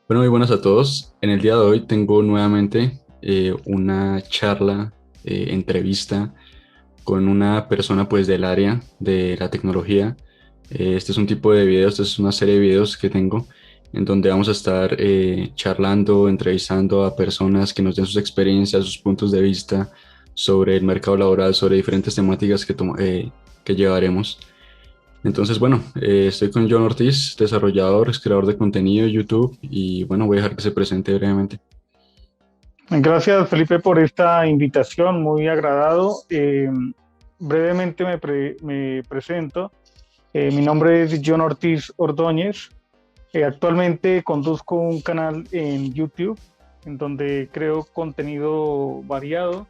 Bueno, muy buenas a todos. En el día de hoy tengo nuevamente una charla, entrevista con una persona pues del área de la tecnología. Este es un tipo de videos, esta es una serie de videos que tengo en donde vamos a estar charlando, entrevistando a personas que nos den sus experiencias, sus puntos de vista sobre el mercado laboral, sobre diferentes temáticas que llevaremos. Entonces, bueno, estoy con John Ortiz, desarrollador, creador de contenido de YouTube y bueno, voy a dejar que se presente brevemente. Gracias, Felipe, por esta invitación, muy agradado. Brevemente me presento. Mi nombre es John Ortiz Ordóñez. Actualmente conduzco un canal en YouTube en donde creo contenido variado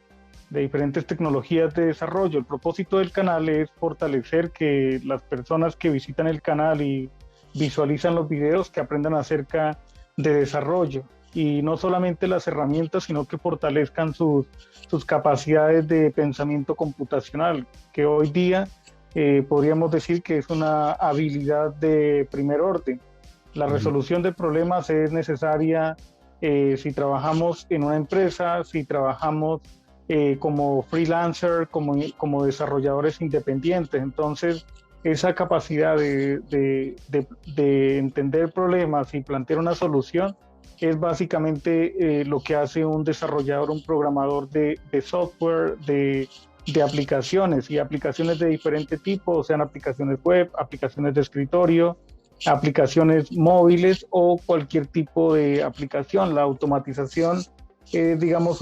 de diferentes tecnologías de desarrollo. El propósito del canal es fortalecer que las personas que visitan el canal y visualizan los videos que aprendan acerca de desarrollo y no solamente las herramientas, sino que fortalezcan sus capacidades de pensamiento computacional, que hoy día podríamos decir que es una habilidad de primer orden. La Ujú. resolución de problemas es necesaria si trabajamos en una empresa, si trabajamos como freelancer, como desarrolladores independientes. Entonces, esa capacidad de entender problemas y plantear una solución es básicamente lo que hace un desarrollador, un programador de software, de aplicaciones y aplicaciones de diferente tipo, sean aplicaciones web, aplicaciones de escritorio, aplicaciones móviles o cualquier tipo de aplicación. La automatización es, digamos,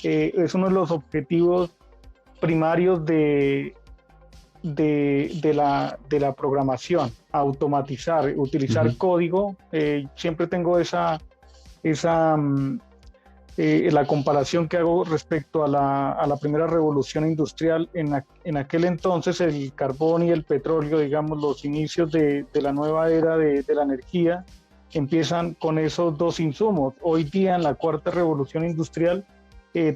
es uno de los objetivos primarios de la programación, automatizar, utilizar Ujú. código. Siempre tengo esa la comparación que hago respecto a la primera revolución industrial. En aquel entonces el carbón y el petróleo, digamos, los inicios de la nueva era de la energía, empiezan con esos dos insumos. Hoy día en la cuarta revolución industrial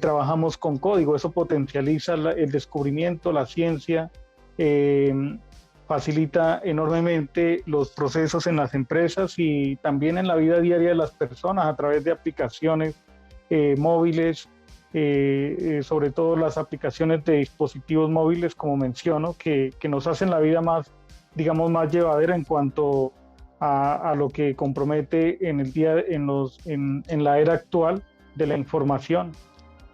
trabajamos con código, eso potencializa el descubrimiento, la ciencia, eh, facilita enormemente los procesos en las empresas y también en la vida diaria de las personas a través de aplicaciones móviles, sobre todo las aplicaciones de dispositivos móviles, como menciono, que nos hacen la vida más, digamos, más llevadera en cuanto a lo que compromete en el día, en la era actual de la información.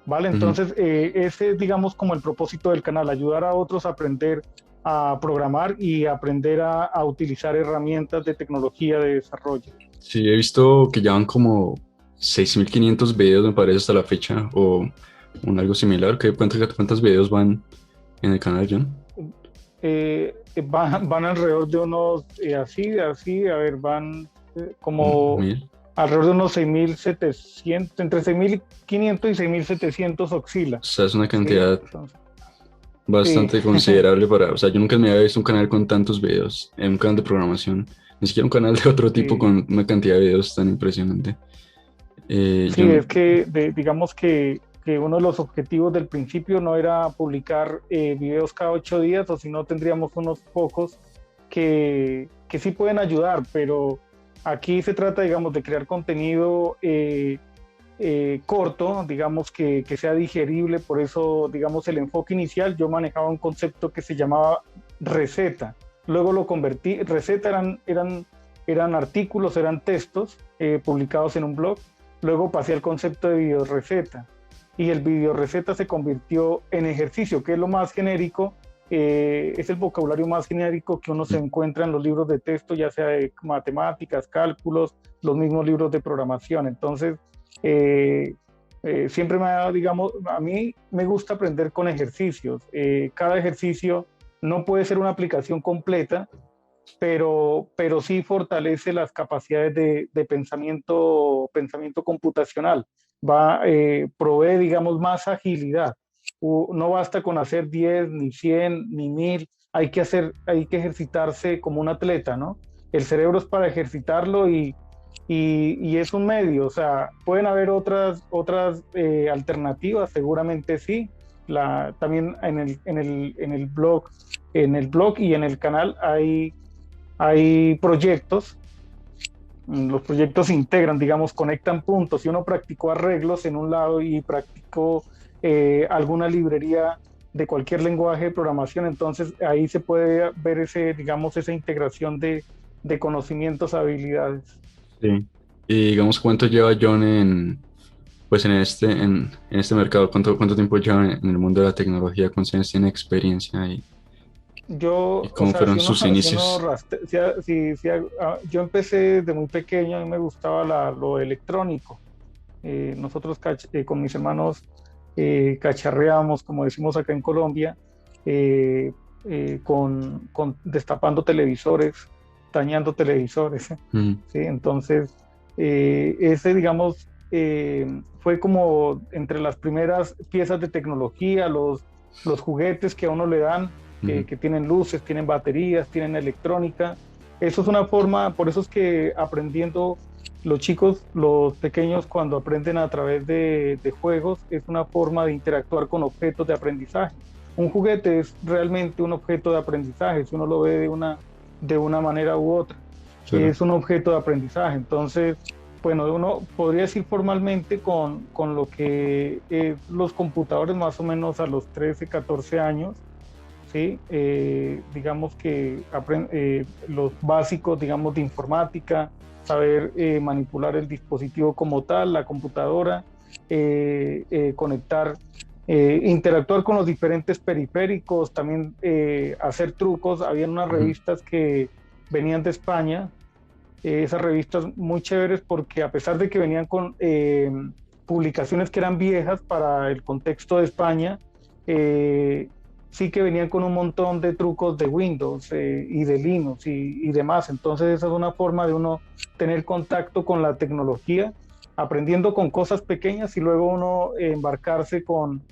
¿Vale? Ujú. Entonces, ese es, digamos, como el propósito del canal, ayudar a otros a aprender a programar y aprender a utilizar herramientas de tecnología de desarrollo. Sí, he visto que ya van como 6.500 videos, me parece, hasta la fecha, o algo similar. ¿Cuántos videos van en el canal, John? Van alrededor de unos, a ver, van como 1.000. alrededor de unos 6.700, entre 6.500 y 6.700 oscila, O sea, es una ¿sí? cantidad Entonces, sí, bastante considerable para... O sea, yo nunca me había visto un canal con tantos videos, en un canal de programación, ni siquiera un canal de otro tipo sí, con una cantidad de videos tan impresionante. sí, John, es que digamos que uno de los objetivos del principio no era publicar videos cada 8 días, o si no tendríamos unos pocos que sí pueden ayudar, pero aquí se trata, digamos, de crear contenido corto, digamos que sea digerible. Por eso, digamos, el enfoque inicial, yo manejaba un concepto que se llamaba receta, luego lo convertí, receta eran artículos, eran textos publicados en un blog, luego pasé al concepto de video receta y el video receta se convirtió en ejercicio, que es lo más genérico, es el vocabulario más genérico que uno se encuentra en los libros de texto, ya sea de matemáticas, cálculos, los mismos libros de programación. Entonces, eh, siempre me ha dado, digamos, a mí me gusta aprender con ejercicios. Cada ejercicio no puede ser una aplicación completa, pero sí fortalece las capacidades de pensamiento computacional. Provee, digamos, más agilidad. No basta con hacer 10, ni 100, ni 1000. Hay que ejercitarse como un atleta, ¿no? El cerebro es para ejercitarlo y es un medio. O sea, pueden haber otras alternativas, seguramente sí. También en el blog y en el canal hay proyectos Los proyectos se integran, digamos, conectan puntos. Si uno practicó arreglos en un lado y practicó alguna librería de cualquier lenguaje de programación, entonces ahí se puede ver ese, digamos, esa integración de conocimientos, habilidades. Sí. Y digamos, ¿cuánto lleva John pues en este mercado? ¿Cuánto tiempo lleva en el mundo de la tecnología? ¿Cuántos años tiene experiencia y Yo, o cómo sea, fueron sus si uno inicios? yo empecé desde muy pequeño, a mí me gustaba lo electrónico. Nosotros con mis hermanos cacharreábamos, como decimos acá en Colombia, eh, destapando televisores, dañando televisores. Mm, ¿Sí? Entonces, ese, digamos, fue como entre las primeras piezas de tecnología, los juguetes que a uno le dan, ujú, que tienen luces, tienen baterías, tienen electrónica. Eso es una forma, por eso es que aprendiendo los chicos, los pequeños, cuando aprenden a través de juegos, es una forma de interactuar con objetos de aprendizaje. Un juguete es realmente un objeto de aprendizaje, si uno lo ve de una manera u otra. claro. Es un objeto de aprendizaje. Entonces, bueno, uno podría decir formalmente con lo que los computadores más o menos a los 13 14 años, ¿sí? Digamos que los básicos, digamos, de informática, saber manipular el dispositivo como tal, la computadora, conectar, interactuar con los diferentes periféricos, también hacer trucos. Habían unas Ujú, revistas que venían de España, esas revistas muy chéveres porque a pesar de que venían con publicaciones que eran viejas para el contexto de España, eh, sí que venían con un montón de trucos de Windows y de Linux y demás. Entonces esa es una forma de uno tener contacto con la tecnología, aprendiendo con cosas pequeñas y luego uno embarcarse con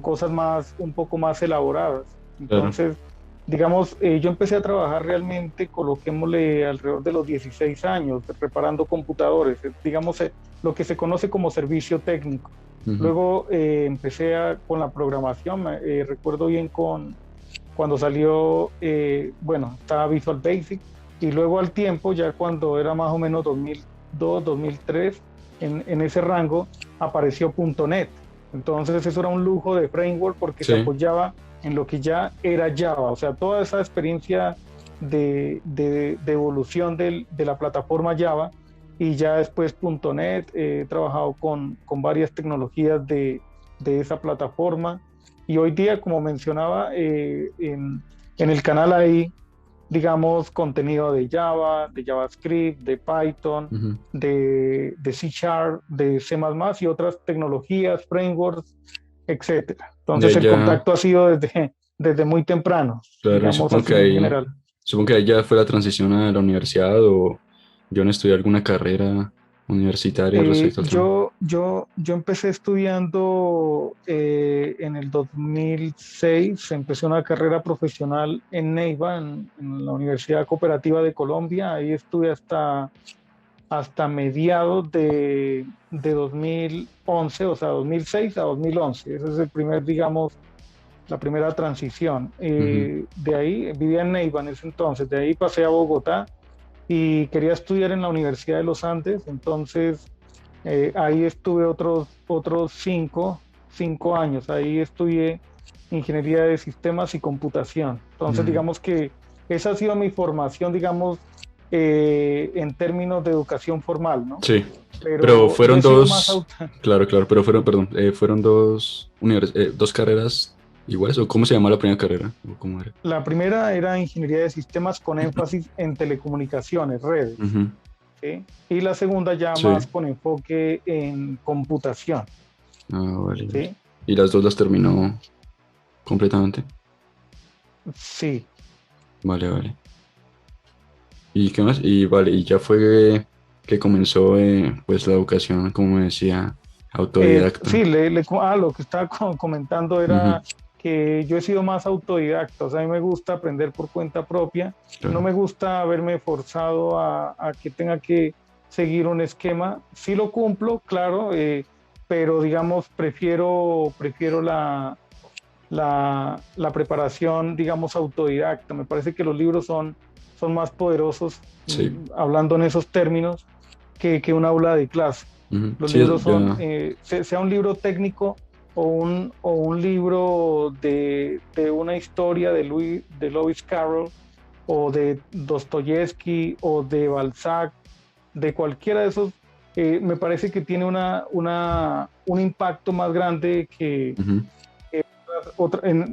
cosas más, un poco más elaboradas. claro. Entonces, digamos, yo empecé a trabajar realmente, coloquémosle alrededor de los 16 años, reparando computadores, digamos, lo que se conoce como servicio técnico. Ujú, Luego con la programación, recuerdo bien cuando salió, bueno, estaba Visual Basic, y luego al tiempo, ya cuando era más o menos 2002, 2003, en ese rango, apareció .NET. Entonces eso era un lujo de framework porque se sí, apoyaba en lo que ya era Java, o sea, toda esa experiencia de evolución de la plataforma Java, y ya después .NET, he trabajado con varias tecnologías de esa plataforma, y hoy día, como mencionaba, en el canal hay, digamos, contenido de Java, de JavaScript, de Python, ujú. de C Sharp, de C++ y otras tecnologías, frameworks, etcétera. Y Entonces ahí el ya, contacto ha sido desde muy temprano, claro, y digamos así en general. supongo que ahí ya fue la transición a la universidad o yo no estudié alguna carrera universitaria respecto al tema. Yo empecé estudiando en el 2006, empecé una carrera profesional en Neiva, en la Universidad Cooperativa de Colombia. Ahí estuve hasta mediados de 2011, o sea, 2006 a 2011. Ese es el primer, digamos, la primera transición. Ujú, De ahí vivía en Neiva en ese entonces, de ahí pasé a Bogotá y quería estudiar en la Universidad de los Andes, entonces ahí estuve otros cinco años, ahí estudié ingeniería de sistemas y computación. Entonces, mm, digamos que esa ha sido mi formación, digamos, en términos de educación formal, ¿no? sí, pero Pero yo fueron he sido más dos, claro, claro, pero fueron, perdón, fueron dos carreras iguales, o ¿cómo se llama la primera carrera? ¿O cómo era? La primera era ingeniería de sistemas con énfasis en telecomunicaciones, redes, Ujú, ¿sí? Y la segunda ya sí, más con enfoque en computación, ah, vale, vale. ¿sí? Y las dos las terminó completamente. Sí. Vale, vale. ¿Y qué más? Y vale, y ya fue que comenzó pues la educación, como me decía, Sí, autodidacta. lo que estaba comentando Ujú, era que yo he sido más autodidacta, o sea, a mí me gusta aprender por cuenta propia, no claro. me gusta verme forzado a que tenga que seguir un esquema, sí lo cumplo, claro, pero digamos, prefiero la preparación, digamos, autodidacta, me parece que los libros son son más poderosos, Sí. hablando en esos términos, que un aula de clase. Ujú. Los Sí, libros son, ya. sea un libro técnico o un libro de una historia de Lewis Carroll o de Dostoyevsky o de Balzac, de cualquiera de esos, me parece que tiene un impacto más grande que Ujú.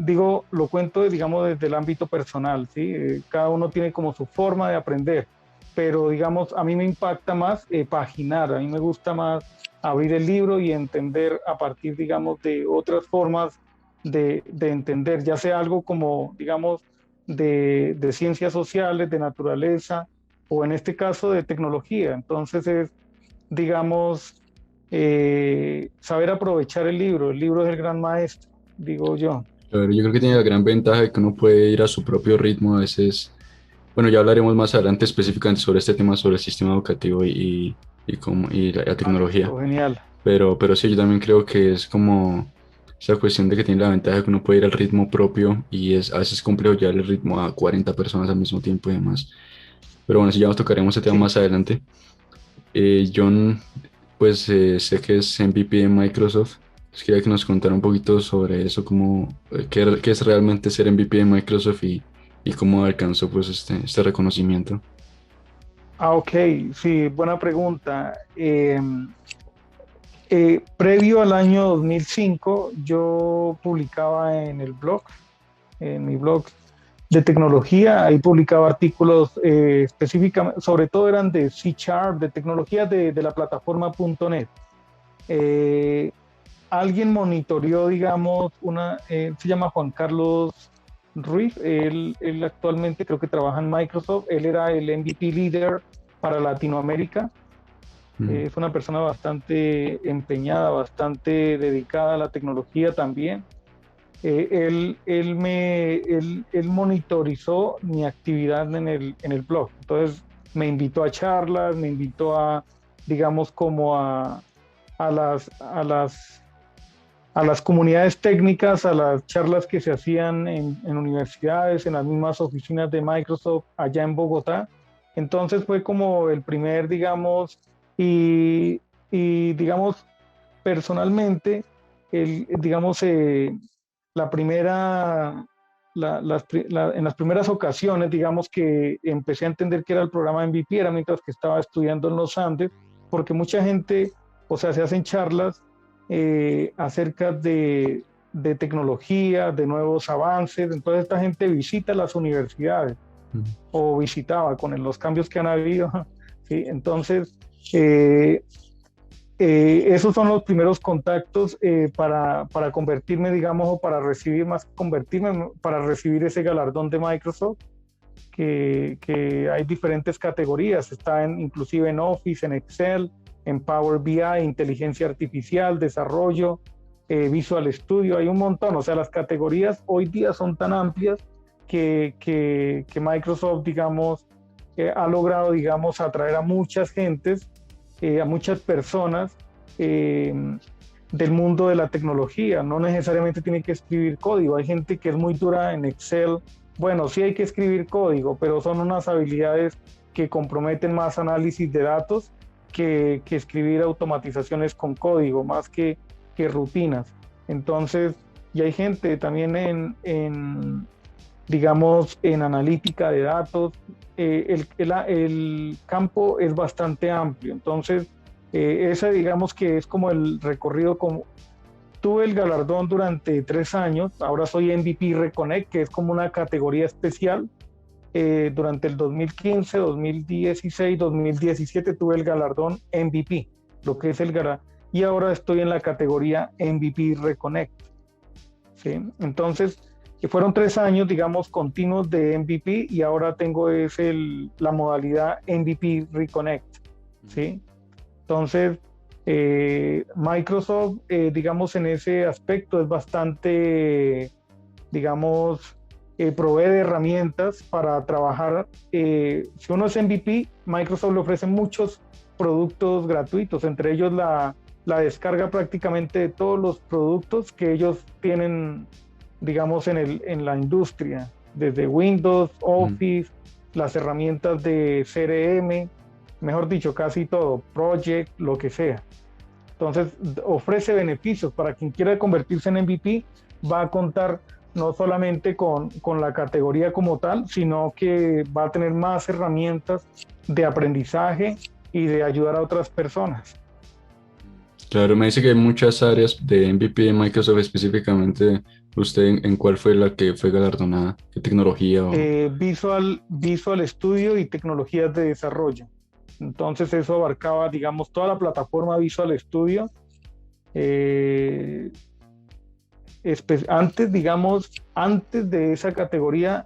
digo, lo cuento, digamos, desde el ámbito personal, ¿sí? Cada uno tiene como su forma de aprender, pero digamos, a mí me impacta más paginar, a mí me gusta más abrir el libro y entender a partir, digamos, de otras formas de entender, ya sea algo como, digamos, de ciencias sociales, de naturaleza, o en este caso de tecnología. Entonces es, digamos, saber aprovechar el libro es el gran maestro, digo yo. Pero yo creo que tiene la gran ventaja de que uno puede ir a su propio ritmo a veces. Bueno, ya hablaremos más adelante específicamente sobre este tema, sobre el sistema educativo y la Ah, tecnología. listo, genial. Pero sí, yo también creo que es como esa cuestión de que tiene la ventaja de que uno puede ir al ritmo propio y es a veces complejo llevar el ritmo a 40 personas al mismo tiempo y demás. Pero bueno, si ya nos tocaremos ese tema Sí. más adelante. John, pues sé que es MVP de Microsoft. Pues quería que nos contara un poquito sobre eso, qué es realmente ser MVP de Microsoft y cómo alcanzó pues este reconocimiento. Ah, ok, sí, buena pregunta. Previo al año 2005, yo publicaba en el blog, en mi blog de tecnología, ahí publicaba artículos específicamente, sobre todo eran de C Sharp, de tecnología de la plataforma .NET. Eh, Alguien monitoreó, digamos, se llama Juan Carlos Ruiz, él actualmente creo que trabaja en Microsoft, él era el MVP líder para Latinoamérica. Mm. Es una persona bastante empeñada, bastante dedicada a la tecnología también. Él monitorizó mi actividad en el blog. Entonces me invitó a charlas, me invitó a, digamos, como a a las comunidades técnicas, a las charlas que se hacían en universidades, en las mismas oficinas de Microsoft allá en Bogotá. Entonces fue como el primer, digamos, y, y digamos, personalmente, digamos, la primera, en las primeras ocasiones, digamos que empecé a entender que era el programa MVP, era mientras que estaba estudiando en los Andes, porque mucha gente, o sea, se hacen charlas acerca de tecnología, de nuevos avances, entonces esta gente visita las universidades Mm. o visitaba con los cambios que han habido, ¿sí? Entonces, eh, esos son los primeros contactos para convertirme, digamos, o para recibir más, convertirme, para recibir ese galardón de Microsoft, que hay diferentes categorías, está inclusive en Office, en Excel, en Power BI, inteligencia artificial, desarrollo, Visual Studio, hay un montón, o sea, las categorías hoy día son tan amplias que Microsoft, digamos, ha logrado, digamos, atraer a muchas gentes, a muchas personas eh, del mundo de la tecnología. No necesariamente tiene que escribir código. Hay gente que es muy dura en Excel. Bueno, sí hay que escribir código, pero son unas habilidades que comprometen más análisis de datos que escribir automatizaciones con código, más que rutinas. Entonces, y hay gente también digamos, en analítica de datos. El campo es bastante amplio. Entonces, ese digamos que es como el recorrido. Tuve el galardón durante 3 años, ahora soy MVP Reconnect, que es como una categoría especial. Durante el 2015, 2016, 2017 tuve el galardón MVP, lo que es el galardón, y ahora estoy en la categoría MVP Reconnect. ¿Sí? Entonces, fueron 3 años, digamos, continuos de MVP y ahora tengo la modalidad MVP Reconnect. ¿Sí? Entonces, Microsoft, digamos, en ese aspecto es bastante, digamos, provee de herramientas para trabajar. Si uno es MVP, Microsoft le ofrece muchos productos gratuitos, entre ellos la descarga prácticamente de todos los productos que ellos tienen, digamos, en la industria, desde Windows, Mm. Office, las herramientas de CRM, mejor dicho, casi todo, Project, lo que sea. Entonces, ofrece beneficios para quien quiera convertirse en MVP, va a contar no solamente con la categoría como tal, sino que va a tener más herramientas de aprendizaje y de ayudar a otras personas. Claro, me dice que hay muchas áreas de MVP de Microsoft específicamente. ¿Usted en cuál fue la que fue galardonada? ¿Qué tecnología o...? Visual Studio y tecnologías de desarrollo. Entonces eso abarcaba, digamos, toda la plataforma Visual Studio. Eh, Antes, digamos, antes de esa categoría,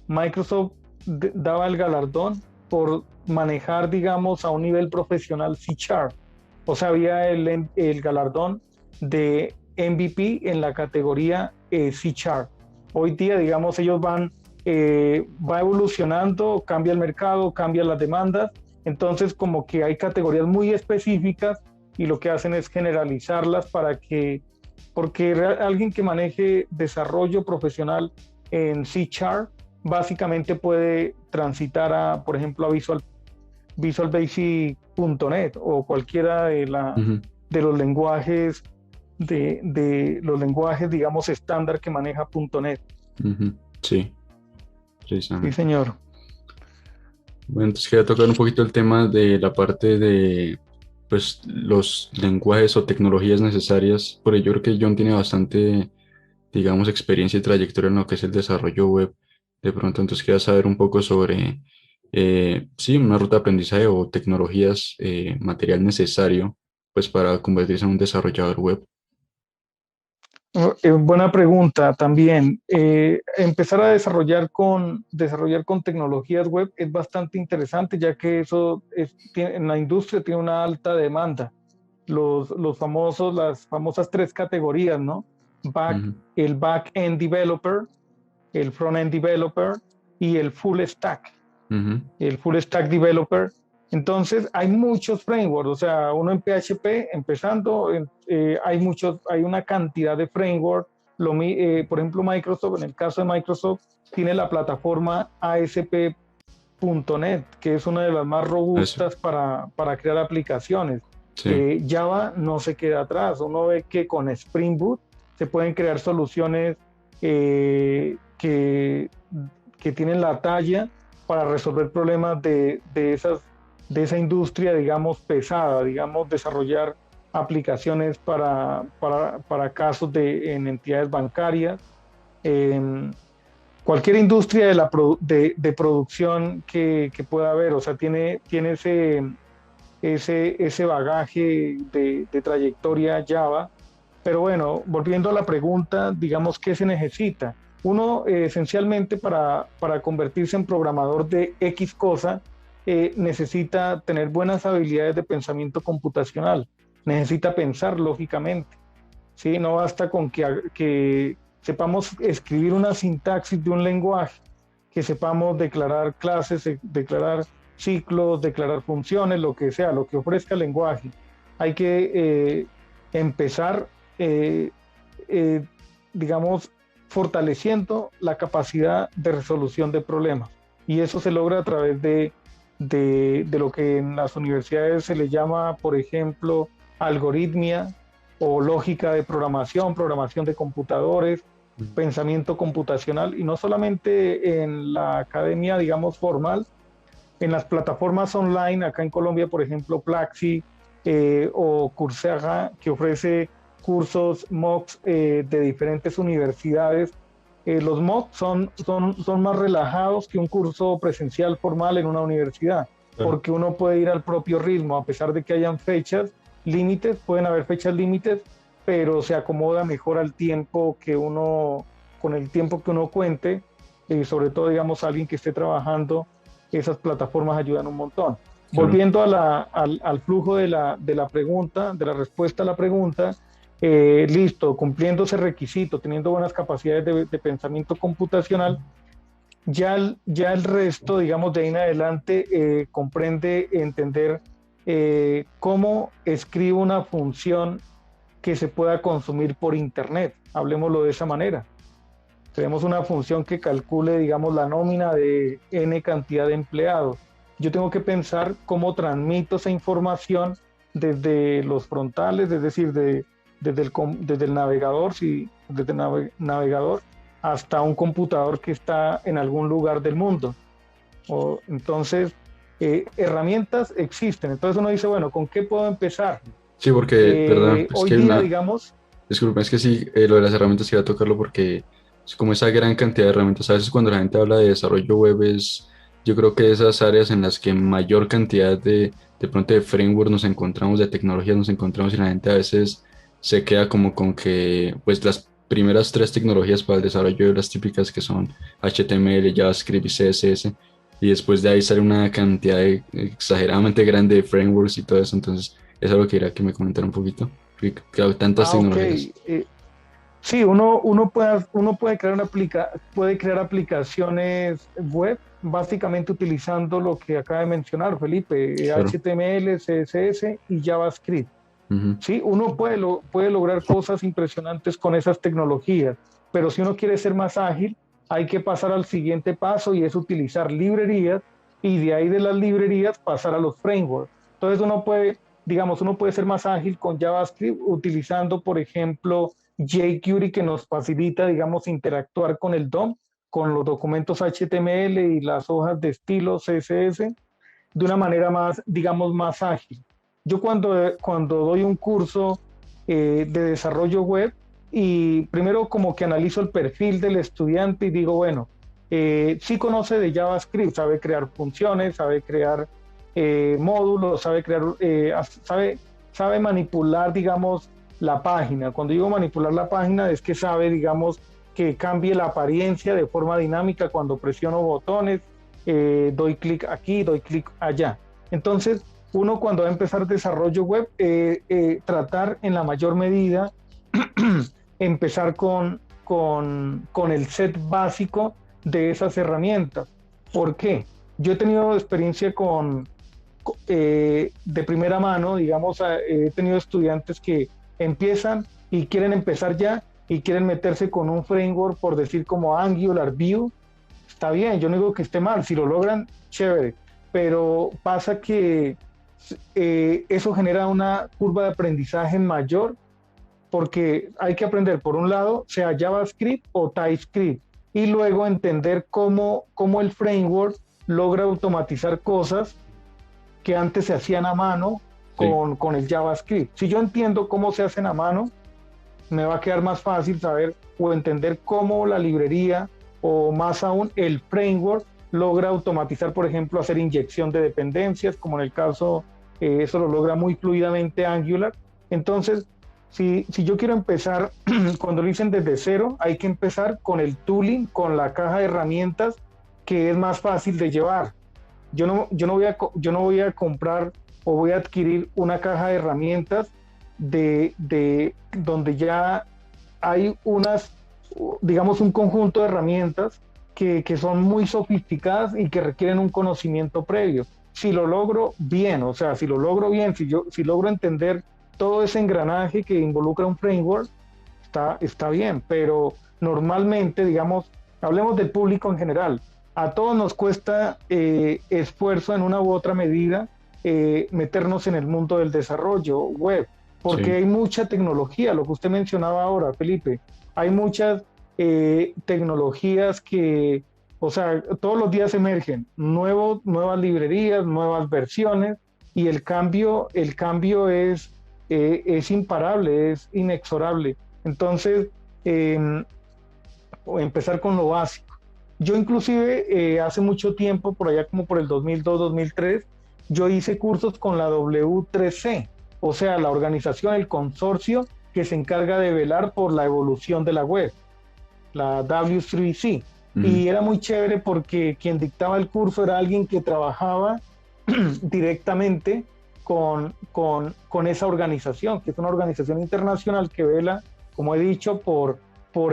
Microsoft daba el galardón por manejar, digamos, a un nivel profesional C Sharp. O sea, había el galardón de MVP en la categoría C Sharp. Hoy día, digamos, ellos va evolucionando, cambia el mercado, cambian las demandas. Entonces, como que hay categorías muy específicas y lo que hacen es generalizarlas porque alguien que maneje desarrollo profesional en C Sharp básicamente puede transitar a, por ejemplo, a Visual Basic.net o cualquiera Ujú, de los lenguajes de los lenguajes, digamos, estándar que maneja .NET. ujú. Sí, Sí, precisamente. señor. Bueno, entonces quería tocar un poquito el tema de la parte de, pues, los lenguajes o tecnologías necesarias, porque yo creo que John tiene bastante, digamos, experiencia y trayectoria en lo que es el desarrollo web. De pronto, entonces quería saber un poco sobre, sí, una ruta de aprendizaje o tecnologías, material necesario, pues, para convertirse en un desarrollador web. Buena pregunta también. Empezar a desarrollar con tecnologías web es bastante interesante, ya que en la industria tiene una alta demanda. Las famosas tres categorías, ¿no? Back, Ujú, el back-end developer, el front-end developer y ujú, el full stack developer. Entonces, hay muchos frameworks, o sea, uno en PHP empezando, hay una cantidad de frameworks. Por ejemplo, Microsoft, en el caso de Microsoft, tiene la plataforma ASP.NET, que es una de las más eso, robustas para crear aplicaciones. sí, Java no se queda atrás. Uno ve que con Spring Boot se pueden crear soluciones eh, que, que tienen la talla para resolver problemas de esa industria, digamos, pesada, digamos, desarrollar aplicaciones para casos en entidades bancarias. Eh, Cualquier industria de producción que pueda haber, o sea, tiene ese bagaje de trayectoria Java. Pero bueno, volviendo a la pregunta, digamos, ¿qué se necesita? Uno, esencialmente, para convertirse en programador de X cosa, necesita tener buenas habilidades de pensamiento computacional, necesita pensar lógicamente, ¿sí? No basta con que sepamos escribir una sintaxis de un lenguaje, que sepamos declarar clases, declarar ciclos, declarar funciones, lo que sea, lo que ofrezca el lenguaje. Hay que empezar, eh, eh, digamos, fortaleciendo la capacidad de resolución de problemas. Y eso se logra a través de lo que en las universidades se le llama, por ejemplo, algoritmia o lógica de programación de computadores, ujú, pensamiento computacional, y no solamente en la academia, digamos, formal, en las plataformas online, acá en Colombia, por ejemplo, Plaxi o Coursera, que ofrece cursos MOOCs de diferentes universidades. Los MOOCs son más relajados que un curso presencial formal en una universidad, claro. porque uno puede ir al propio ritmo, a pesar de que hayan fechas límites, pueden haber fechas límites, pero se acomoda mejor al tiempo con el tiempo que uno cuente, sobre todo, digamos, alguien que esté trabajando, esas plataformas ayudan un montón. Claro. Volviendo al flujo de la pregunta, de la respuesta a la pregunta, listo, cumpliendo ese requisito, teniendo buenas capacidades de pensamiento computacional, ya el resto, digamos, de ahí en adelante, comprende entender cómo escribo una función que se pueda consumir por Internet, hablemoslo de esa manera. Tenemos una función que calcule, digamos, la nómina de n cantidad de empleados. Yo tengo que pensar cómo transmito esa información desde los frontales, es decir, desde el navegador, sí, desde el navegador hasta un computador que está en algún lugar del mundo. Entonces, herramientas existen. Entonces uno dice, bueno, ¿con qué puedo empezar? Sí, porque, perdón, es Hoy que día, una, digamos, disculpa, es que sí, lo de las herramientas iba a tocarlo porque es como esa gran cantidad de herramientas. A veces cuando la gente habla de desarrollo web es, yo creo que esas áreas en las que mayor cantidad de pronto de framework nos encontramos, de tecnologías nos encontramos y la gente a veces se queda como con que, pues las primeras tres tecnologías para el desarrollo de las típicas que son HTML, JavaScript y CSS, y después de ahí sale una cantidad exageradamente grande de frameworks y todo eso. Entonces, es algo que quería que me comentara un poquito. Claro, tantas ok, tecnologías. sí, uno puede crear puede crear aplicaciones web básicamente utilizando lo que acaba de mencionar Felipe, Claro. HTML, CSS y JavaScript. Ujú. Sí, uno puede lograr cosas impresionantes con esas tecnologías, pero si uno quiere ser más ágil, hay que pasar al siguiente paso y es utilizar librerías y de ahí de las librerías pasar a los frameworks. Entonces uno puede, digamos, uno puede ser más ágil con JavaScript utilizando, por ejemplo, jQuery que nos facilita, digamos, interactuar con el DOM, con los documentos HTML y las hojas de estilo CSS de una manera más, digamos, más ágil. Yo cuando doy un curso de desarrollo web y primero como que analizo el perfil del estudiante y digo, bueno, sí conoce de JavaScript, sabe crear funciones, sabe crear módulos, sabe crear, sabe manipular, digamos, la página. Cuando digo manipular la página es que sabe, digamos, que cambie la apariencia de forma dinámica cuando presiono botones, doy clic aquí, doy clic allá. Entonces, uno cuando va a empezar desarrollo web, tratar en la mayor medida, empezar con el set básico de esas herramientas. ¿Por qué? Yo he tenido experiencia de primera mano, digamos, he tenido estudiantes que empiezan y quieren empezar ya y quieren meterse con un framework, por decir como Angular, Vue. Está bien, yo no digo que esté mal, si lo logran, chévere, pero pasa que eso genera una curva de aprendizaje mayor porque hay que aprender, por un lado, sea JavaScript o TypeScript, y luego entender cómo el framework logra automatizar cosas que antes se hacían a mano Sí, con el JavaScript. Si yo entiendo cómo se hacen a mano, me va a quedar más fácil saber o entender cómo la librería o más aún el framework logra automatizar, por ejemplo, hacer inyección de dependencias, como en el caso, eso lo logra muy fluidamente Angular. Entonces, si yo quiero empezar, cuando lo dicen desde cero, hay que empezar con el tooling, con la caja de herramientas que es más fácil de llevar. Yo no voy a comprar o voy a adquirir una caja de herramientas donde ya hay digamos, un conjunto de herramientas que son muy sofisticadas y que requieren un conocimiento previo. Si lo logro bien, o sea, si lo logro bien, si logro entender todo ese engranaje que involucra un framework, está bien, pero normalmente, digamos, hablemos del público en general, a todos nos cuesta esfuerzo en una u otra medida meternos en el mundo del desarrollo web, porque sí. hay mucha tecnología, lo que usted mencionaba ahora, Felipe, hay muchas tecnologías que, o sea, todos los días emergen nuevas librerías, nuevas versiones, y el cambio es imparable, es inexorable. Entonces, eh, empezar con lo básico. Yo inclusive hace mucho tiempo, por allá como por el 2002-2003, yo hice cursos con la W3C, o sea, la organización, el consorcio que se encarga de velar por la evolución de la web, la W3C. Ujú. Y era muy chévere porque quien dictaba el curso era alguien que trabajaba directamente con esa organización, que es una organización internacional que vela, como he dicho, por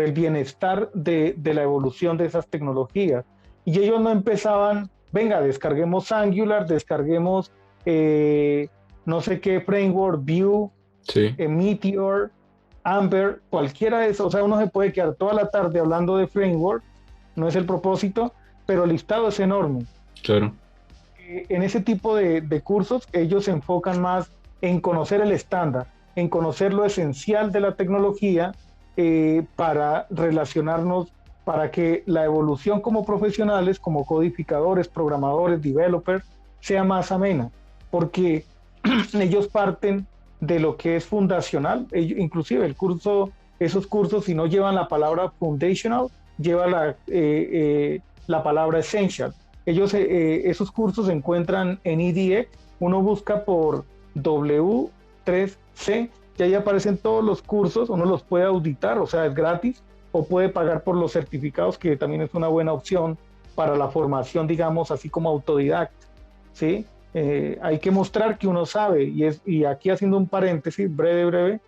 el bienestar de la evolución de esas tecnologías. Y ellos no empezaban, venga, descarguemos Angular, descarguemos no sé qué framework, Vue, Sí, Meteor. Amber, cualquiera de esos, o sea, uno se puede quedar toda la tarde hablando de framework, no es el propósito, pero el listado es enorme. Claro. En ese tipo de cursos, ellos se enfocan más en conocer el estándar, en conocer lo esencial de la tecnología para relacionarnos, para que la evolución como profesionales, como codificadores, programadores, developers, sea más amena, porque ellos parten de lo que es fundacional, inclusive el curso, esos cursos, si no llevan la palabra foundational, lleva la palabra essential. Esos cursos se encuentran en EDX, uno busca por W3C, y ahí aparecen todos los cursos, uno los puede auditar, o sea, es gratis, o puede pagar por los certificados, que también es una buena opción para la formación, digamos, así como autodidacta, ¿sí? Hay que mostrar que uno sabe, y aquí haciendo un paréntesis breve,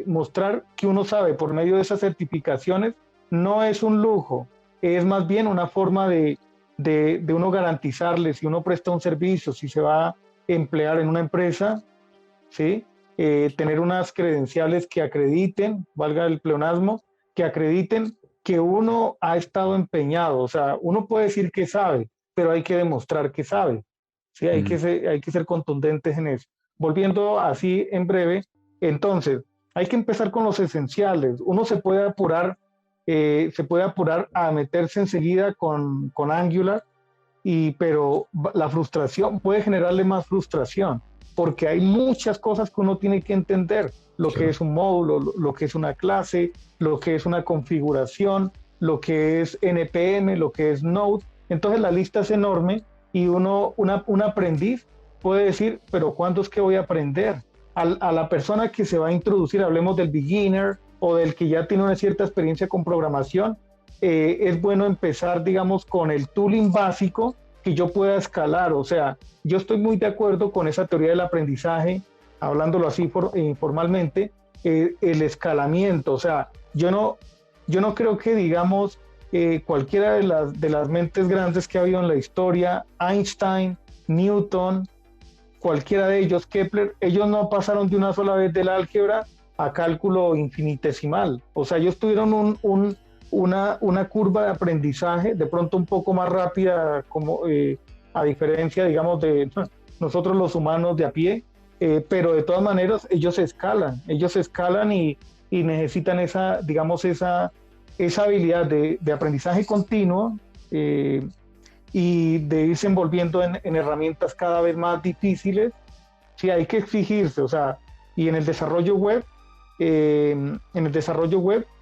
mostrar que uno sabe por medio de esas certificaciones no es un lujo, es más bien una forma de uno garantizarle, si uno presta un servicio, si se va a emplear en una empresa, ¿sí? Tener unas credenciales que acrediten, valga el pleonasmo, que acrediten que uno ha estado empeñado. O sea, uno puede decir que sabe, pero hay que demostrar que sabe. ¿Sí? Hay que ser contundentes en eso. Volviendo así en breve, entonces, hay que empezar con los esenciales. Uno se puede apurar a meterse enseguida con Angular, pero la frustración puede generarle más frustración, porque hay muchas cosas que uno tiene que entender, lo que es un módulo, lo que es una clase, lo que es una configuración, lo que es NPM, lo que es Node. Entonces la lista es enorme y un aprendiz puede decir, pero ¿cuándo es que voy a aprender? A la persona que se va a introducir, hablemos del beginner o del que ya tiene una cierta experiencia con programación, es bueno empezar, digamos, con el tooling básico que yo pueda escalar. O sea, yo estoy muy de acuerdo con esa teoría del aprendizaje, hablándolo así informalmente, el escalamiento. O sea, yo no creo que, digamos, cualquiera de las mentes grandes que ha habido en la historia, Einstein, Newton, cualquiera de ellos, Kepler, ellos no pasaron de una sola vez del álgebra a cálculo infinitesimal. O sea, ellos tuvieron una curva de aprendizaje de pronto un poco más rápida, a diferencia, digamos, de nosotros los humanos de a pie, pero de todas maneras ellos se escalan y necesitan esa, digamos, esa habilidad de aprendizaje continuo, y de irse envolviendo en herramientas cada vez más difíciles. Sí, hay que exigirse, o sea, y en el desarrollo web,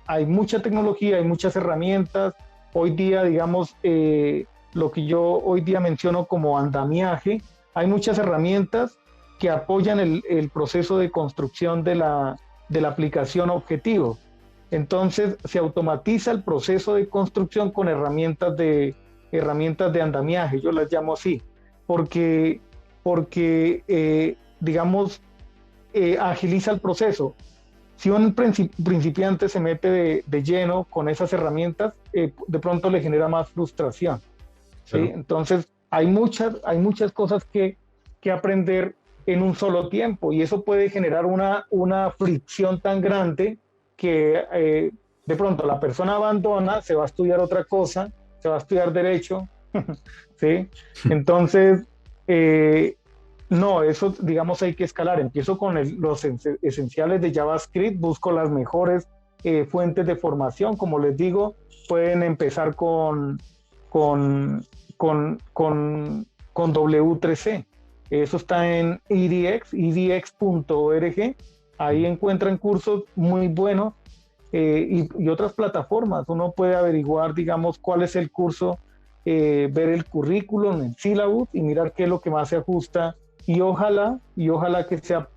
hay mucha tecnología, hay muchas herramientas. Hoy día, digamos, lo que yo hoy día menciono como andamiaje, hay muchas herramientas que apoyan el proceso de construcción de la aplicación objetivo. Entonces, se automatiza el proceso de construcción con herramientas de andamiaje, yo las llamo así, porque digamos, agiliza el proceso. Si un principiante se mete de lleno con esas herramientas, de pronto le genera más frustración, ¿sí? Claro. Entonces, hay muchas cosas que aprender en un solo tiempo, y eso puede generar una fricción tan grande que de pronto la persona abandona, se va a estudiar otra cosa, se va a estudiar derecho, ¿sí? Entonces, no, eso, digamos, hay que escalar. Empiezo con los esenciales de JavaScript, busco las mejores fuentes de formación. Como les digo, pueden empezar con W3C. Eso está en edx.org. Ahí encuentran cursos muy buenos, y otras plataformas. Uno puede averiguar, digamos, cuál es el curso, ver el currículum, el syllabus, y mirar qué es lo que más se ajusta, y ojalá que sea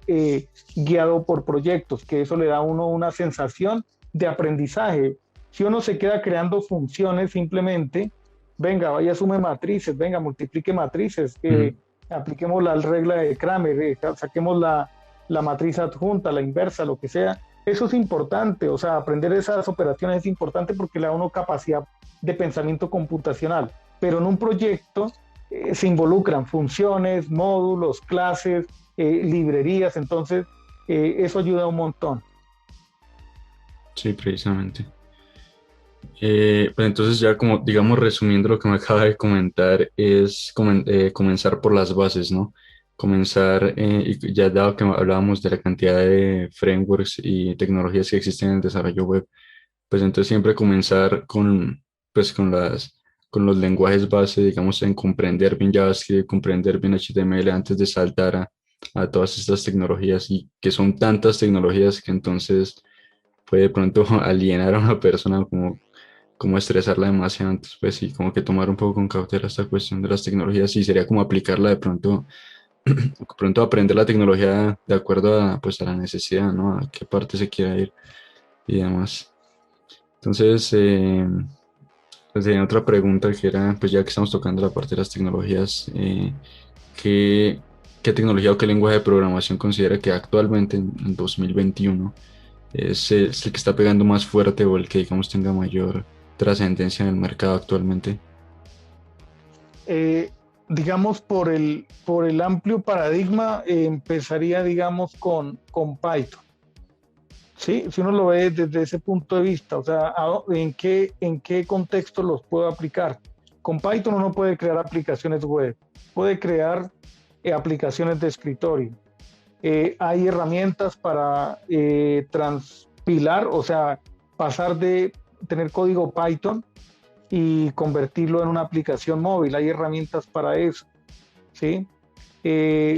guiado por proyectos, que eso le da a uno una sensación de aprendizaje. Si uno se queda creando funciones simplemente, venga, vaya, sume matrices, venga, multiplique matrices, apliquemos la regla de Kramer, saquemos la matriz adjunta, la inversa, lo que sea. Eso es importante, o sea, aprender esas operaciones es importante porque le da a uno capacidad de pensamiento computacional, pero en un proyecto se involucran funciones, módulos, clases, librerías, entonces eso ayuda un montón. Sí, precisamente. Pues entonces ya como, digamos, resumiendo lo que me acaba de comentar, es comenzar por las bases, ¿no? Comenzar, y ya dado que hablábamos de la cantidad de frameworks y tecnologías que existen en el desarrollo web, pues entonces siempre comenzar con, pues con los lenguajes base, digamos, en comprender bien JavaScript, comprender bien HTML antes de saltar a todas estas tecnologías y que son tantas tecnologías que entonces puede de pronto alienar a una persona como estresarla demasiado, entonces pues sí, como que tomar un poco con cautela esta cuestión de las tecnologías y sería como aplicarla de pronto, de pronto aprender la tecnología de acuerdo a, pues a la necesidad, ¿no? A qué parte se quiera ir y demás. Entonces, pues tenía otra pregunta que era, pues ya que estamos tocando la parte de las tecnologías, ¿qué, qué tecnología o qué lenguaje de programación considera que actualmente en 2021 es el que está pegando más fuerte o el que digamos tenga mayor trascendencia en el mercado actualmente? Eh, digamos, por el amplio paradigma, empezaría, digamos, con Python. Sí, si uno lo ve desde ese punto de vista, o sea, en qué contexto los puedo aplicar? Con Python uno puede crear aplicaciones web, puede crear aplicaciones de escritorio. Hay herramientas para transpilar, o sea, pasar de tener código Python y convertirlo en una aplicación móvil. Hay herramientas para eso, ¿sí?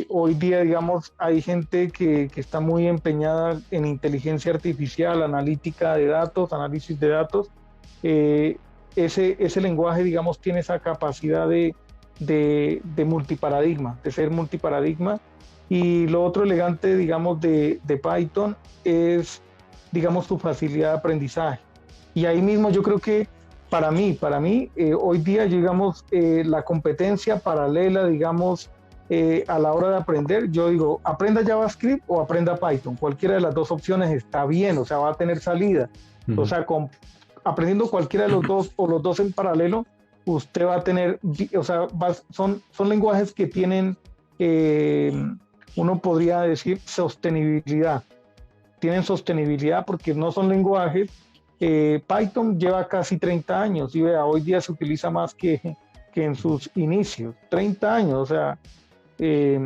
Hoy día, digamos, hay gente que está muy empeñada en inteligencia artificial, analítica de datos, análisis de datos. Eh, ese lenguaje, digamos, tiene esa capacidad de multiparadigma, de ser multiparadigma. Y lo otro elegante, digamos, de Python es, digamos, su facilidad de aprendizaje. Y ahí mismo yo creo que hoy día, digamos, la competencia paralela, digamos, a la hora de aprender, yo digo, aprenda JavaScript o aprenda Python. Cualquiera de las dos opciones está bien, o sea, va a tener salida. O Ujú. sea, aprendiendo cualquiera de los dos o los dos en paralelo, usted va a tener, o sea, son lenguajes que tienen, eh, uno podría decir, sostenibilidad. Tienen sostenibilidad porque no son lenguajes. Python lleva casi 30 años y vea, hoy día se utiliza más que en sus inicios. 30 años, o sea, eh,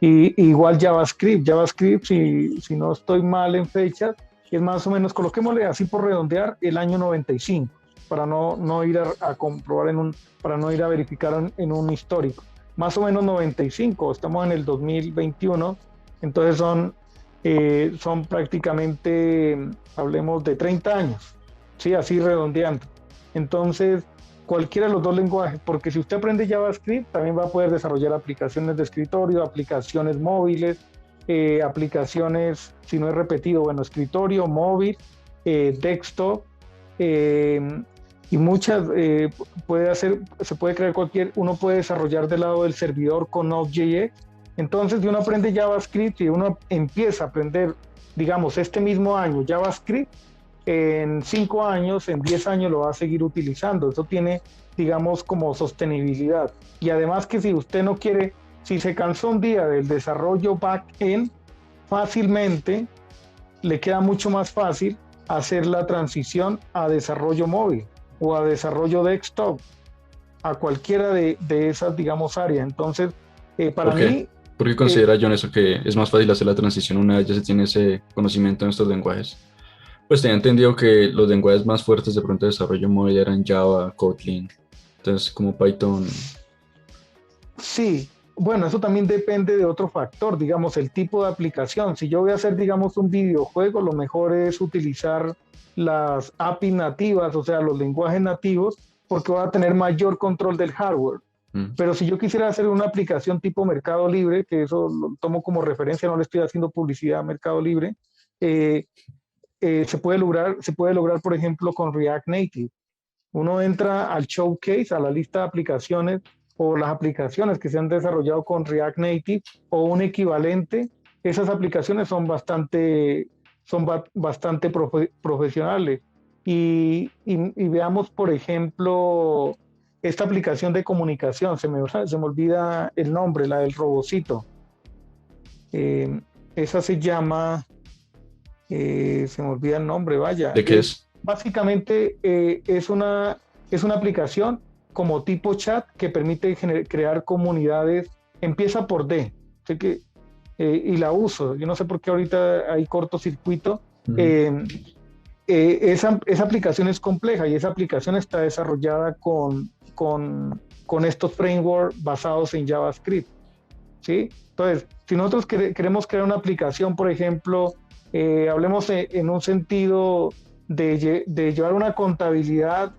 igual JavaScript, si no estoy mal en fechas, es más o menos, coloquémosle así por redondear, el año 95, para no ir a comprobar para no ir a verificar en un histórico. Más o menos 95, estamos en el 2021, entonces son prácticamente, hablemos de 30 años, sí, así redondeando. Entonces, cualquiera de los dos lenguajes, porque si usted aprende JavaScript, también va a poder desarrollar aplicaciones de escritorio, aplicaciones móviles, aplicaciones, si no es repetido, bueno, escritorio, móvil, desktop, eh, y muchas, se puede crear uno puede desarrollar del lado del servidor con Node.js. Entonces, si uno aprende JavaScript y uno empieza a aprender, digamos, este mismo año JavaScript, en 5 años, en 10 años lo va a seguir utilizando. Eso tiene, digamos, como sostenibilidad. Y además que si usted no quiere, si se cansó un día del desarrollo back-end, fácilmente le queda mucho más fácil hacer la transición a desarrollo móvil o a desarrollo desktop, a cualquiera de esas, digamos, áreas. Entonces, para ¿Por qué? mí, ¿Por qué eh, considera John eso que es más fácil hacer la transición una vez ya se tiene ese conocimiento en estos lenguajes? Pues tenía entendido que los lenguajes más fuertes de pronto de desarrollo móvil eran Java, Kotlin, entonces como Python. sí, bueno, eso también depende de otro factor, digamos, el tipo de aplicación. Si yo voy a hacer, digamos, un videojuego, lo mejor es utilizar las API nativas, o sea, los lenguajes nativos, porque va a tener mayor control del hardware. Mm. Pero si yo quisiera hacer una aplicación tipo Mercado Libre, que eso lo tomo como referencia, no le estoy haciendo publicidad a Mercado Libre, eh, se puede lograr, por ejemplo, con React Native. Uno entra al showcase, a la lista de aplicaciones o las aplicaciones que se han desarrollado con React Native o un equivalente. Esas aplicaciones son bastante profesionales. Y veamos, por ejemplo, esta aplicación de comunicación, se me olvida el nombre, la del robocito. Eh, esa se llama, se me olvida el nombre, vaya. ¿De qué es? Básicamente es una aplicación como tipo chat que permite crear comunidades, empieza por D, así que, y la uso. Yo no sé por qué ahorita hay cortocircuito. Ujú. Eh, esa aplicación es compleja y esa aplicación está desarrollada con estos frameworks basados en JavaScript. ¿Sí? Entonces, si nosotros queremos crear una aplicación, por ejemplo, hablemos en un sentido de llevar una contabilidad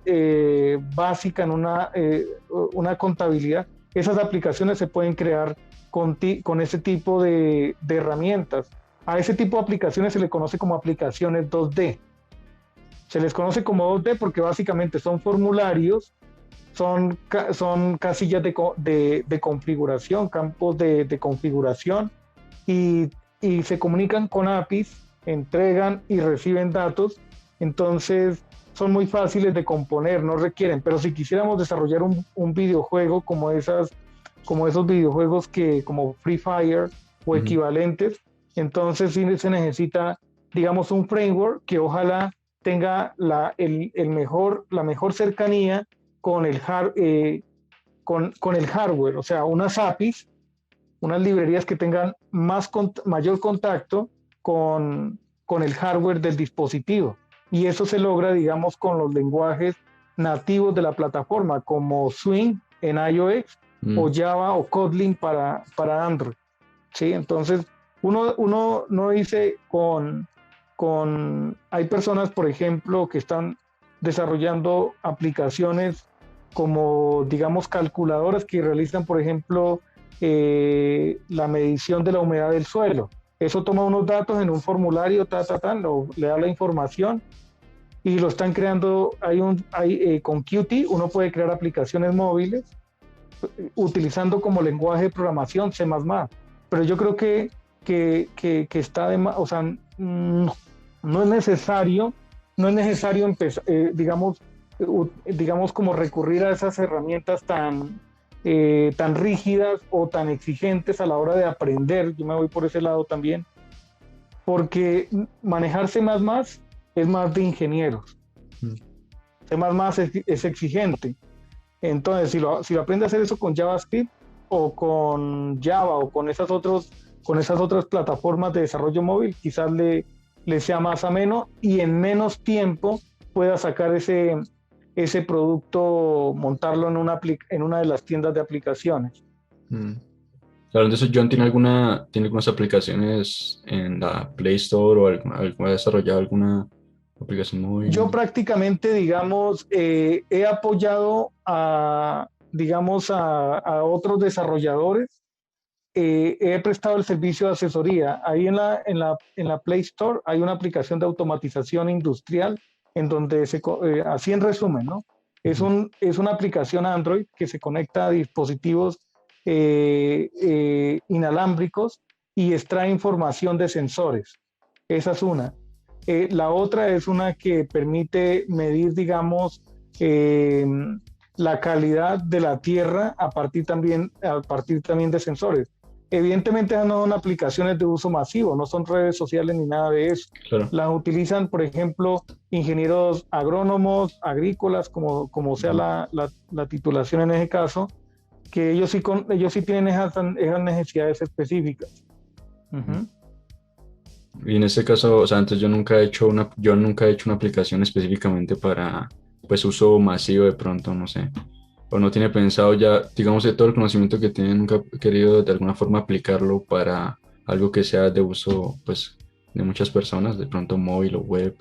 básica en una contabilidad, esas aplicaciones se pueden crear con ese tipo de herramientas. A ese tipo de aplicaciones se le conoce como aplicaciones 2D. Se les conoce como 2D porque básicamente son formularios, son casillas de configuración, campos de configuración y, y se comunican con APIs, entregan y reciben datos. Entonces son muy fáciles de componer, no requieren. Pero si quisiéramos desarrollar un videojuego como esos videojuegos como Free Fire o Ujú. equivalentes, entonces sí se necesita, digamos, un framework que ojalá tenga la mejor cercanía con con el hardware, o sea, unas APIs, unas librerías que tengan mayor contacto con el hardware del dispositivo. Y eso se logra, digamos, con los lenguajes nativos de la plataforma, como Swing en iOS o Mm. Java o Kotlin para Android. ¿Sí? Entonces, uno no dice hay personas, por ejemplo, que están desarrollando aplicaciones como, digamos, calculadoras que realizan, por ejemplo, la medición de la humedad del suelo. Eso toma unos datos en un formulario, le da la información y lo están creando. Con Qt uno puede crear aplicaciones móviles utilizando como lenguaje de programación C++. Pero yo creo que está de más, o sea, no es necesario, no es necesario empezar, digamos, como recurrir a esas herramientas tan rígidas o tan exigentes a la hora de aprender. Yo me voy por ese lado también, porque manejar C++ es más de ingenieros. Mm. C++ es exigente. Entonces, si lo aprende a hacer eso con JavaScript o con Java o con esas otras plataformas de desarrollo móvil, quizás le sea más ameno y en menos tiempo pueda sacar ese producto, montarlo en una de las tiendas de aplicaciones. Mm. Hablando de eso, John tiene algunas aplicaciones en la Play Store o ha desarrollado alguna aplicación Yo móvil. prácticamente, digamos, he apoyado digamos, a otros desarrolladores. He prestado el servicio de asesoría. Ahí en la Play Store hay una aplicación de automatización industrial en donde así en resumen, ¿no? Ujú. Es una aplicación Android que se conecta a dispositivos inalámbricos y extrae información de sensores. Esa es una. La otra es una que permite medir, digamos, la calidad de la tierra a partir también de sensores. Evidentemente no son aplicaciones de uso masivo, no son redes sociales ni nada de eso. Claro. Las utilizan, por ejemplo, ingenieros agrónomos, agrícolas, como sea Ujú. la titulación en ese caso, que ellos sí tienen esas necesidades específicas. Ujú. Ujú. Y en este caso, o sea, antes yo nunca he hecho una aplicación específicamente para, pues, uso masivo de pronto, no sé. O no tiene pensado ya, digamos, de todo el conocimiento que tiene, nunca he querido de alguna forma aplicarlo para algo que sea de uso, pues, de muchas personas, de pronto móvil o web,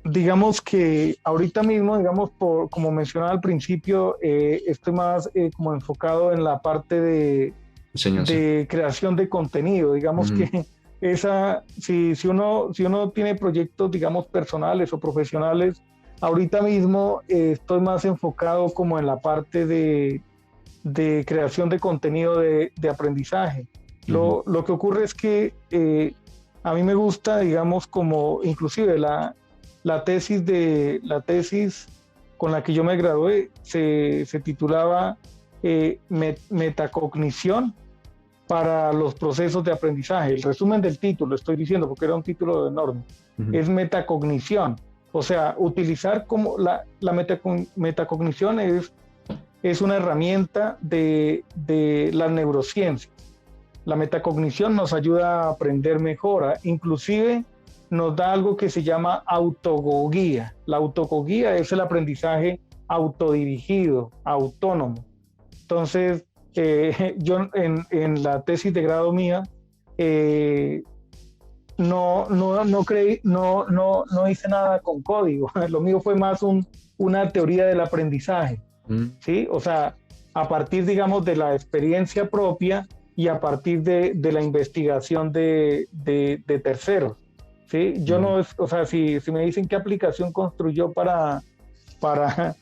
Digamos que ahorita mismo, digamos, como mencionaba al principio, estoy más como enfocado en la parte enseñanza. de creación de contenido. Digamos que Ujú. si uno tiene proyectos, digamos, personales o profesionales, ahorita mismo estoy más enfocado como en la parte de creación de contenido de aprendizaje. Ujú. Lo que ocurre es que a mí me gusta, digamos, como inclusive la tesis con la que yo me gradué se titulaba Metacognición para los procesos de aprendizaje. El resumen del título, estoy diciendo, porque era un título enorme, es metacognición. O sea, utilizar como la metacognición es una herramienta de las neurociencias. La metacognición nos ayuda a aprender mejor, inclusive nos da algo que se llama autogogía. La autogogía es el aprendizaje autodirigido, autónomo. Entonces, yo en la tesis de grado mía no hice nada con código. Lo mío fue más una teoría del aprendizaje, ¿sí? O sea, a partir, digamos, de la experiencia propia y a partir de la investigación de terceros, ¿sí? Yo no, o sea, si me dicen qué aplicación construyó para, para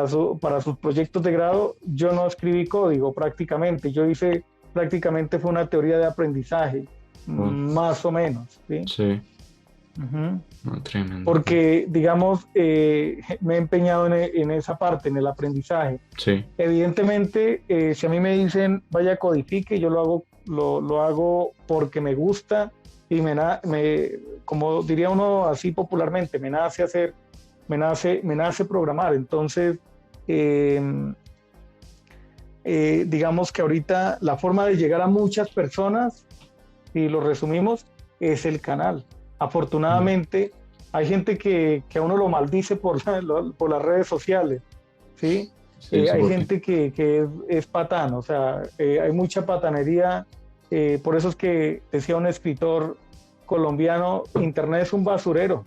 sus proyectos de grado, yo no escribí código prácticamente, prácticamente fue una teoría de aprendizaje, más o menos, ¿sí? Sí. Uh-huh. Tremendo. Porque, digamos, me he empeñado en esa parte, en el aprendizaje. Sí. Evidentemente, si a mí me dicen vaya codifique, yo lo hago porque me gusta y como diría uno así popularmente, me nace programar. Entonces, digamos que ahorita la forma de llegar a muchas personas, si lo resumimos, es el canal. Afortunadamente, hay gente que a uno lo maldice por las redes sociales, ¿sí? Hay gente que es patán, o sea, hay mucha patanería. Por eso es que decía un escritor colombiano, Internet es un basurero,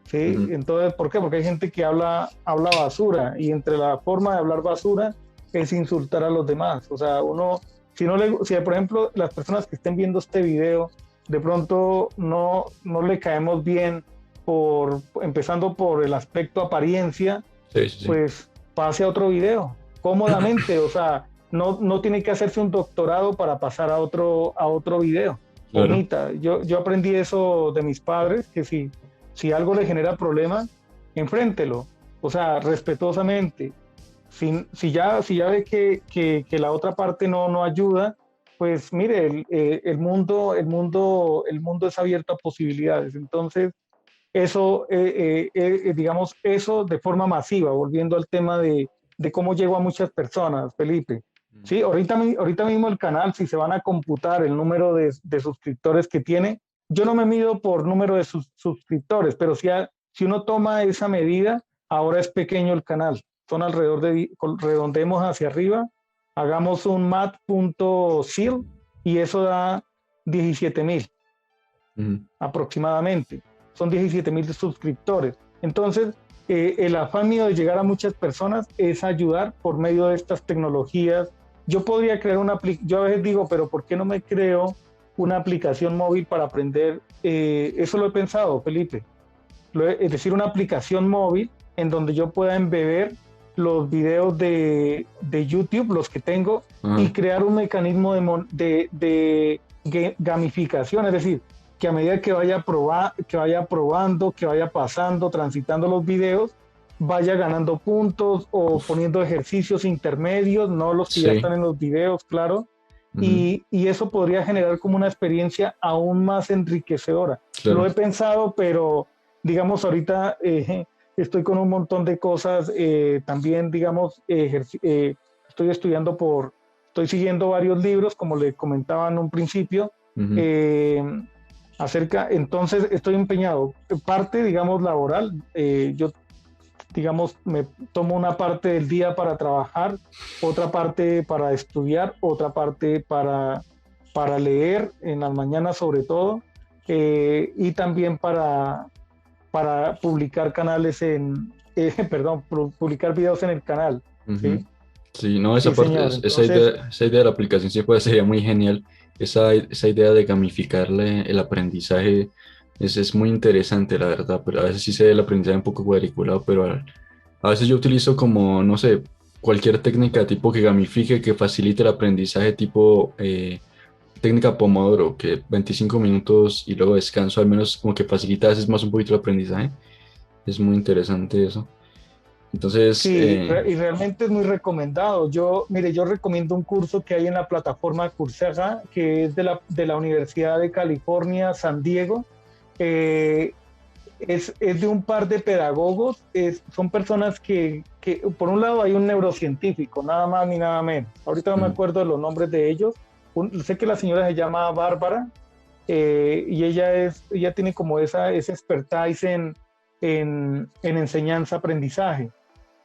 ¿sí? Entonces, ¿por qué? Porque hay gente que habla basura, y entre la forma de hablar basura es insultar a los demás. O sea, si por ejemplo, las personas que estén viendo este video, de pronto no le caemos bien, empezando por el aspecto apariencia, sí. Pues pase a otro video, cómodamente. O sea, no tiene que hacerse un doctorado para pasar a otro video. Claro. Omita. Yo aprendí eso de mis padres, que si algo le genera problemas, enfréntelo, o sea, respetuosamente. Si ya ve que la otra parte no ayuda, pues mire, el mundo es abierto a posibilidades. Entonces, eso, digamos, eso de forma masiva, volviendo al tema de cómo llego a muchas personas, Felipe. Sí, ahorita mismo el canal, si se van a computar el número de suscriptores que tiene, yo no me mido por número de suscriptores, pero si uno toma esa medida, ahora es pequeño el canal. Son redondeemos hacia arriba, hagamos un mat.sil y eso da 17,000 aproximadamente. Son 17,000 suscriptores. Entonces, el afán mío de llegar a muchas personas es ayudar por medio de estas tecnologías. Yo podría crear yo a veces digo, pero ¿por qué no me creo una aplicación móvil para aprender? Eso lo he pensado, Felipe. Es decir, una aplicación móvil en donde yo pueda embeber los videos de YouTube, los que tengo, y crear un mecanismo de gamificación, es decir, que a medida que vaya probando, que vaya pasando, transitando los videos, vaya ganando puntos o poniendo ejercicios intermedios, no los que ya están en los videos, claro, y eso podría generar como una experiencia aún más enriquecedora. Claro. Lo he pensado, pero digamos ahorita estoy con un montón de cosas, también digamos, estoy siguiendo varios libros, como le comentaba en un principio, entonces estoy empeñado, parte, digamos, laboral, yo, digamos, me tomo una parte del día para trabajar, otra parte para estudiar, otra parte para leer en las mañanas sobre todo, y también para publicar publicar videos en el canal. ¿Sí? Sí, no, esa parte, esa idea de la aplicación sería muy genial. Esa idea de gamificarle el aprendizaje es muy interesante, la verdad, pero a veces sí se ve el aprendizaje un poco cuadriculado, pero a veces yo utilizo como, no sé, cualquier técnica tipo que gamifique, que facilite el aprendizaje, tipo técnica Pomodoro, que 25 minutos y luego descanso, al menos como que facilita a veces más un poquito el aprendizaje. Es muy interesante eso. Entonces, Sí, y realmente es muy recomendado. Yo, mire, yo recomiendo un curso que hay en la plataforma Coursera, que es de la Universidad de California, San Diego. Eh, es de un par de pedagogos, son personas por un lado hay un neurocientífico, nada más ni nada menos. Ahorita no me mm, acuerdo de los nombres de ellos. Sé que la señora se llama Bárbara, y ella tiene como esa expertise en enseñanza-aprendizaje.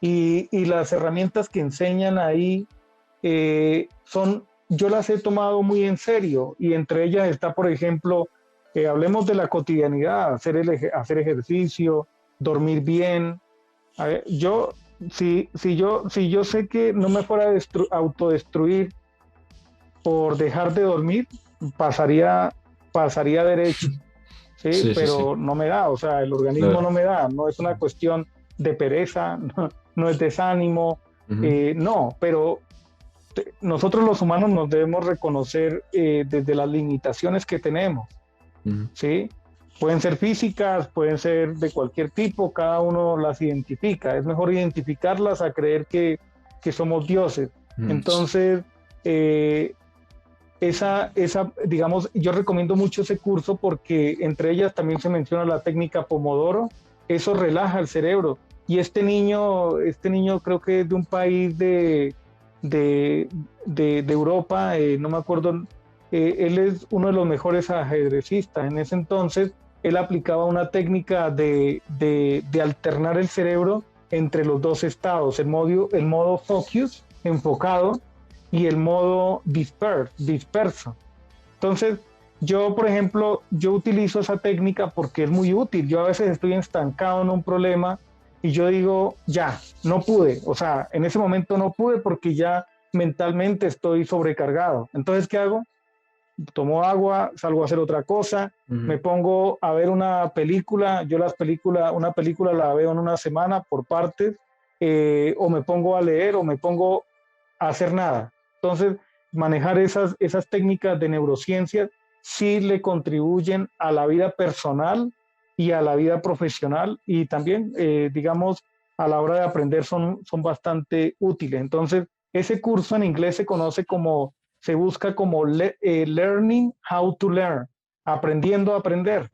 Y las herramientas que enseñan ahí yo las he tomado muy en serio, y entre ellas está, por ejemplo, hablemos de la cotidianidad, hacer ejercicio, dormir bien. A ver, si yo sé que no me fuera a autodestruir por dejar de dormir, pasaría derecho, ¿sí? sí, sí, sí, Pero no me da, o sea, el organismo claro. no me da, no es una cuestión de pereza, no es desánimo, Ujú, no, pero nosotros los humanos nos debemos reconocer desde las limitaciones que tenemos, ujú, ¿sí? Pueden ser físicas, pueden ser de cualquier tipo, cada uno las identifica. Es mejor identificarlas a creer que somos dioses. ujú, Entonces, eh, digamos, yo recomiendo mucho ese curso porque entre ellas también se menciona la técnica Pomodoro. Eso relaja el cerebro. Y este niño creo que es de un país de, de Europa, no me acuerdo. Él es uno de los mejores ajedrecistas. En ese entonces, él aplicaba una técnica de alternar el cerebro entre los dos estados, el modo focus, enfocado, y el modo disperso. Entonces, yo, por ejemplo, yo utilizo esa técnica porque es muy útil. Yo a veces estoy estancado en un problema y yo digo, ya, no pude. O sea, en ese momento no pude porque ya mentalmente estoy sobrecargado. Entonces, ¿qué hago? Tomo agua, salgo a hacer otra cosa, me ujú. pongo a ver una película. Yo una película la veo en una semana por partes, o me pongo a leer o me pongo a hacer nada. Entonces, manejar esas técnicas de neurociencia sí le contribuyen a la vida personal y a la vida profesional, y también, digamos, a la hora de aprender son bastante útiles. Entonces, ese curso en inglés se busca como learning how to learn, aprendiendo a aprender.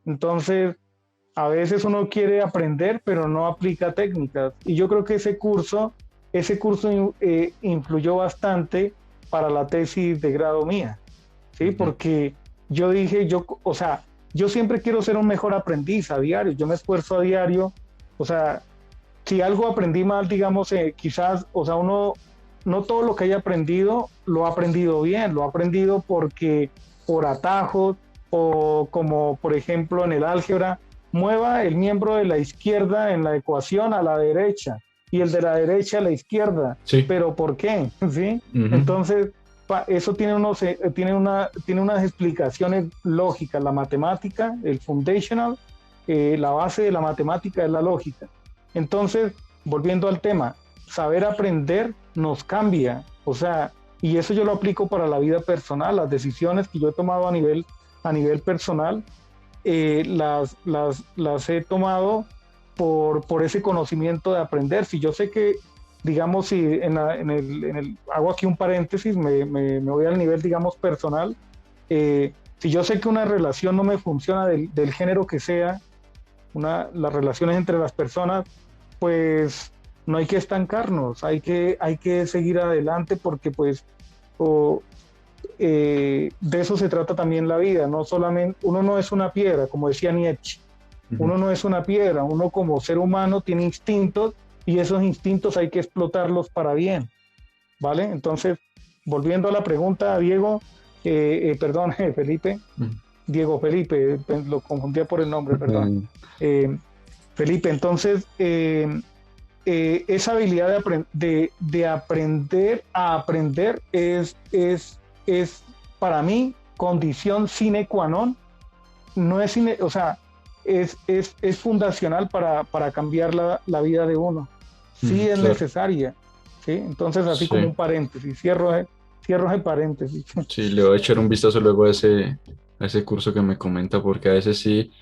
Entonces, a veces uno quiere aprender, pero no aplica técnicas. Y yo creo que ese curso influyó bastante para la tesis de grado mía, ¿sí? Ujú. Porque o sea, yo siempre quiero ser un mejor aprendiz a diario, yo me esfuerzo a diario. O sea, si algo aprendí mal, digamos, quizás, o sea, no todo lo que haya aprendido lo ha aprendido bien, lo ha aprendido por atajos, o como por ejemplo en el álgebra, mueva el miembro de la izquierda en la ecuación a la derecha y el de la derecha a la izquierda. Sí, ¿Pero por qué? ¿Sí? ujú, Entonces, eso tiene unas explicaciones lógicas. La matemática, el foundational, la base de la matemática es la lógica. Entonces, volviendo al tema, saber aprender nos cambia, o sea, y eso yo lo aplico para la vida personal. Las decisiones que yo he tomado a nivel personal, las he tomado por ese conocimiento de aprender. Si yo sé que, digamos, si hago aquí un paréntesis, me voy al nivel, digamos, personal. Si yo sé que una relación no me funciona del género que sea, las relaciones entre las personas, pues no hay que estancarnos, hay que seguir adelante, porque pues o, de eso se trata también la vida. No solamente, uno no es una piedra, como decía Nietzsche. ujú. Uno no es una piedra, uno como ser humano tiene instintos, y esos instintos hay que explotarlos para bien, ¿vale? Entonces, volviendo a la pregunta, Diego, perdón, Felipe, Ujú. Diego Felipe, lo confundía por el nombre, perdón. Eh, Felipe, entonces, esa habilidad de aprender a aprender es para mí condición sine qua non. No es, o sea, es fundacional para cambiar la vida de uno. Sí Ujú, es claro, necesaria, ¿sí? Entonces, así como sí, un paréntesis, cierro el paréntesis. sí, le voy a echar un vistazo luego a ese curso que me comenta, porque a veces sí,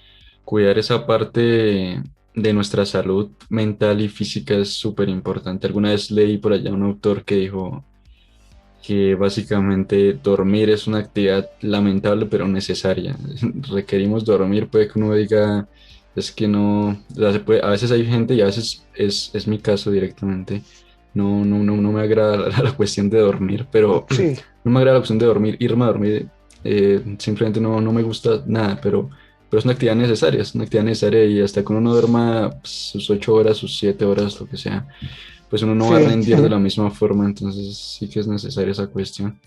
cuidar esa parte de nuestra salud mental y física es súper importante. Alguna vez leí por allá un autor que dijo que básicamente dormir es una actividad lamentable pero necesaria. Requerimos dormir, puede que uno diga, es que no, o sea, a veces hay gente y a veces es mi caso directamente. No me agrada la cuestión de dormir, pero Sí, no me agrada la cuestión de dormir, irme a dormir, simplemente no me gusta nada, pero es una actividad necesaria, es una actividad necesaria y hasta que uno no duerma pues, sus 8 horas, sus 7 horas, lo que sea, pues uno no va a sí, rendir de la misma forma, entonces sí que es necesaria esa cuestión.